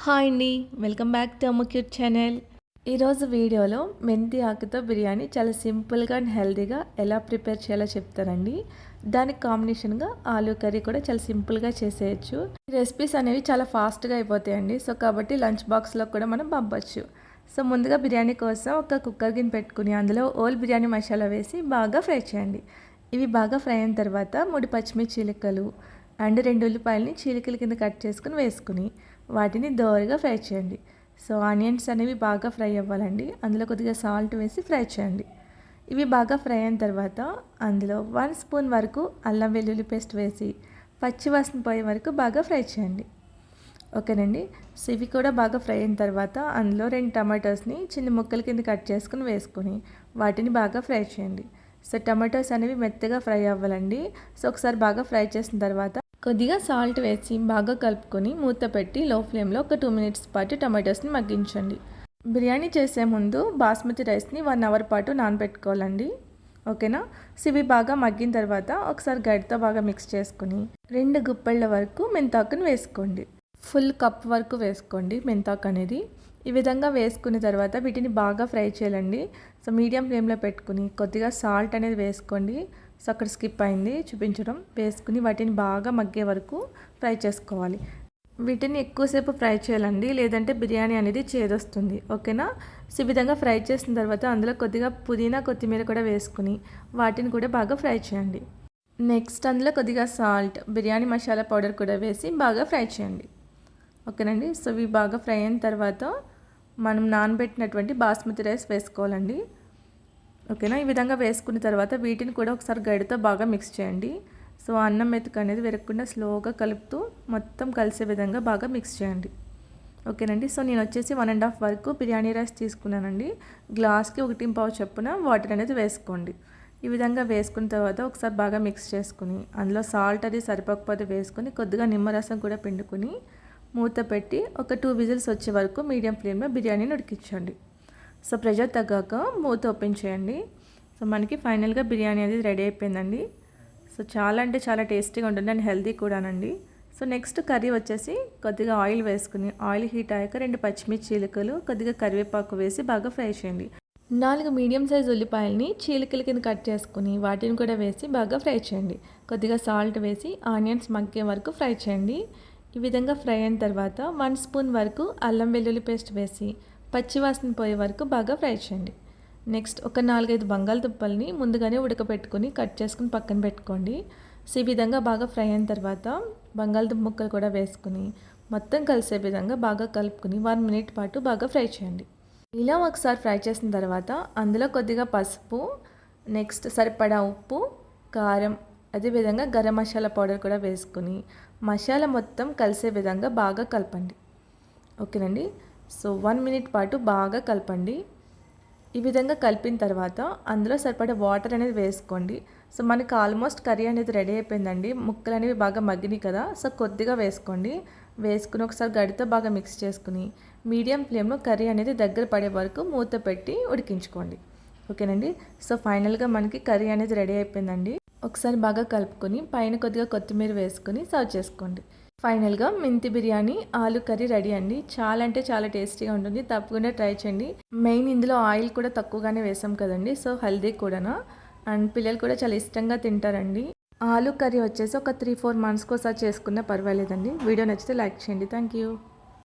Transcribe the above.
Hi అండి, welcome back to అమ్మ cute channel. ఈరోజు వీడియోలో మెంతి ఆకుతో బిర్యానీ చాలా సింపుల్గా అండ్ హెల్తీగా ఎలా ప్రిపేర్ చేయాలో చెప్తానండి. దానికి కాంబినేషన్గా ఆలూ కర్రీ కూడా చాలా సింపుల్గా చేసేయచ్చు. ఈ రెసిపీస్ అనేవి చాలా ఫాస్ట్గా అయిపోతాయండి. సో కాబట్టి లంచ్ బాక్స్లో కూడా మనం పంపచ్చు. సో ముందుగా బిర్యానీ కోసం ఒక కుక్కర్ గిన్నె పెట్టుకుని అందులో ఓల్ బిర్యానీ మసాలా వేసి బాగా ఫ్రై చేయండి. ఇవి బాగా ఫ్రై అయిన తర్వాత 3 పచ్చిమిర్చి చీలికలు అండ్ 2 ఉల్లిపాయలని చీలికల కింద కట్ చేసుకుని వేసుకుని వాటిని దోరగా ఫ్రై చేయండి. సో ఆనియన్స్ అనేవి బాగా ఫ్రై అవ్వాలండి. అందులో కొద్దిగా సాల్ట్ వేసి ఫ్రై చేయండి. ఇవి బాగా ఫ్రై అయిన తర్వాత అందులో 1 స్పూన్ వరకు అల్లం వెల్లుల్లి పేస్ట్ వేసి పచ్చివాసన పోయే వరకు బాగా ఫ్రై చేయండి. ఓకేనండి. సో ఇవి కూడా బాగా ఫ్రై అయిన తర్వాత అందులో 2 టమాటోస్ని చిన్న ముక్కల కింద కట్ చేసుకుని వేసుకొని వాటిని బాగా ఫ్రై చేయండి. సో టమాటోస్ అనేవి మెత్తగా ఫ్రై అవ్వాలండి. సో ఒకసారి బాగా ఫ్రై చేసిన తర్వాత కొద్దిగా సాల్ట్ వేసి బాగా కలుపుకొని మూత పెట్టి లో ఫ్లేమ్లో ఒక 2 మినిట్స్ పాటు టమాటోస్ని మగ్గించండి. బిర్యానీ చేసే ముందు బాస్మతి రైస్ని 1 అవర్ పాటు నానబెట్టుకోవాలండి. ఓకేనా. సో ఇవి బాగా మగ్గిన తర్వాత ఒకసారి గరిటతో బాగా మిక్స్ చేసుకుని 2 గుప్పెళ్ళ వరకు మెంతాకుని వేసుకోండి. ఫుల్ కప్ వరకు వేసుకోండి మెంతాకు అనేది. ఈ విధంగా వేసుకున్న తర్వాత వీటిని బాగా ఫ్రై చేయాలండి. సో మీడియం ఫ్లేమ్లో పెట్టుకుని కొద్దిగా సాల్ట్ అనేది వేసుకోండి. సో అక్కడ స్కిప్ అయింది చూపించడం. వేసుకుని వాటిని బాగా మగ్గే వరకు ఫ్రై చేసుకోవాలి. వీటిని ఎక్కువసేపు ఫ్రై చేయాలండి, లేదంటే బిర్యానీ అనేది చేదొస్తుంది. ఓకేనా. సో ఈ విధంగా ఫ్రై చేసిన తర్వాత అందులో కొద్దిగా పుదీనా కొత్తిమీర కూడా వేసుకుని వాటిని కూడా బాగా ఫ్రై చేయండి. నెక్స్ట్ అందులో కొద్దిగా సాల్ట్, బిర్యానీ మసాలా పౌడర్ కూడా వేసి బాగా ఫ్రై చేయండి. ఓకేనండి. సో ఇవి బాగా ఫ్రై అయిన తర్వాత మనం నానబెట్టినటువంటి బాస్మతి రైస్ వేసుకోవాలండి. ఓకేనా. ఈ విధంగా వేసుకున్న తర్వాత వీటిని కూడా ఒకసారి గడితో బాగా మిక్స్ చేయండి. సో అన్నం మెతుకు అనేది విరగకుండా స్లోగా కలుపుతూ మొత్తం కలిసే విధంగా బాగా మిక్స్ చేయండి. ఓకేనండి. సో నేను వచ్చేసి 1.5 వరకు బిర్యానీ రైస్ తీసుకున్నానండి. గ్లాస్కి 1.5 చొప్పున వాటర్ అనేది వేసుకోండి. ఈ విధంగా వేసుకున్న తర్వాత ఒకసారి బాగా మిక్స్ చేసుకుని అందులో సాల్ట్ అది సరిపోకపోతే వేసుకొని కొద్దిగా నిమ్మరసం కూడా పిండుకొని మూత పెట్టి ఒక 2 విజిల్స్ వచ్చే వరకు మీడియం ఫ్లేమ్లో బిర్యానీని ఉడికించండి. సో ప్రెషర్ తగ్గాక మూత ఓపెన్ చేయండి. సో మనకి ఫైనల్గా బిర్యానీ అనేది రెడీ అయిపోయిందండి. సో చాలా అంటే చాలా టేస్టీగా ఉంటుంది అండ్ హెల్తీ కూడానండి. సో నెక్స్ట్ కర్రీ వచ్చేసి కొద్దిగా ఆయిల్ వేసుకుని ఆయిల్ హీట్ అయ్యాక 2 పచ్చిమిర్చి చీలికలు కొద్దిగా కరివేపాకు వేసి బాగా ఫ్రై చేయండి. 4 మీడియం సైజ్ ఉల్లిపాయలని చీలికల కింద కట్ చేసుకుని వాటిని కూడా వేసి బాగా ఫ్రై చేయండి. కొద్దిగా సాల్ట్ వేసి ఆనియన్స్ మగ్గే వరకు ఫ్రై చేయండి. ఈ విధంగా ఫ్రై అయిన తర్వాత 1 స్పూన్ వరకు అల్లం వెల్లుల్లి పేస్ట్ వేసి పచ్చివాసన పోయే వరకు బాగా ఫ్రై చేయండి. నెక్స్ట్ ఒక 4-5 బంగాళదుంపల్ని ముందుగానే ఉడకబెట్టుకొని కట్ చేసుకుని పక్కన పెట్టుకోండి. సో ఈ విధంగా బాగా ఫ్రై అయిన తర్వాత బంగాళదుంప ముక్కలు కూడా వేసుకుని మొత్తం కలిసే విధంగా బాగా కలుపుకుని 1 మినిట్ పాటు బాగా ఫ్రై చేయండి. ఇలా ఒకసారి ఫ్రై చేసిన తర్వాత అందులో కొద్దిగా పసుపు, నెక్స్ట్ సరిపడా ఉప్పు, కారం, అదేవిధంగా గరం మసాలా పౌడర్ కూడా వేసుకుని మసాలా మొత్తం కలిసే విధంగా బాగా కలపండి. ఓకేనండి. సో 1 మినిట్ పాటు బాగా కలపండి. ఈ విధంగా కలిపిన తర్వాత అందులో సరిపడా వాటర్ అనేది వేసుకోండి. సో మనకి ఆల్మోస్ట్ కర్రీ అనేది రెడీ అయిపోయిందండి. ముక్కలు అనేవి బాగా మగ్గినాయి కదా. సో కొద్దిగా వేసుకోండి. వేసుకుని ఒకసారి గడితో బాగా మిక్స్ చేసుకుని మీడియం ఫ్లేమ్లో కర్రీ అనేది దగ్గర పడే వరకు మూత పెట్టి ఉడికించుకోండి. ఓకేనండి. సో ఫైనల్గా మనకి కర్రీ అనేది రెడీ అయిపోయిందండి. ఒకసారి బాగా కలుపుకొని పైన కొద్దిగా కొత్తిమీర వేసుకొని సర్వ్ చేసుకోండి. ఫైనల్గా మెంతి బిర్యానీ ఆలూ కర్రీ రెడీ అండి. చాలా అంటే చాలా టేస్టీగా ఉంటుంది. తప్పకుండా ట్రై చేయండి. మెయిన్ ఇందులో ఆయిల్ కూడా తక్కువగానే వేసాం కదండి. సో హెల్దీ కూడా అండ్ పిల్లలు కూడా చాలా ఇష్టంగా తింటారండి. ఆలూ కర్రీ వచ్చేసి ఒక 3-4 మంత్స్కి ఒకసారి చేసుకున్నా పర్వాలేదండి. వీడియో నచ్చితే లైక్ చేయండి. Thank you.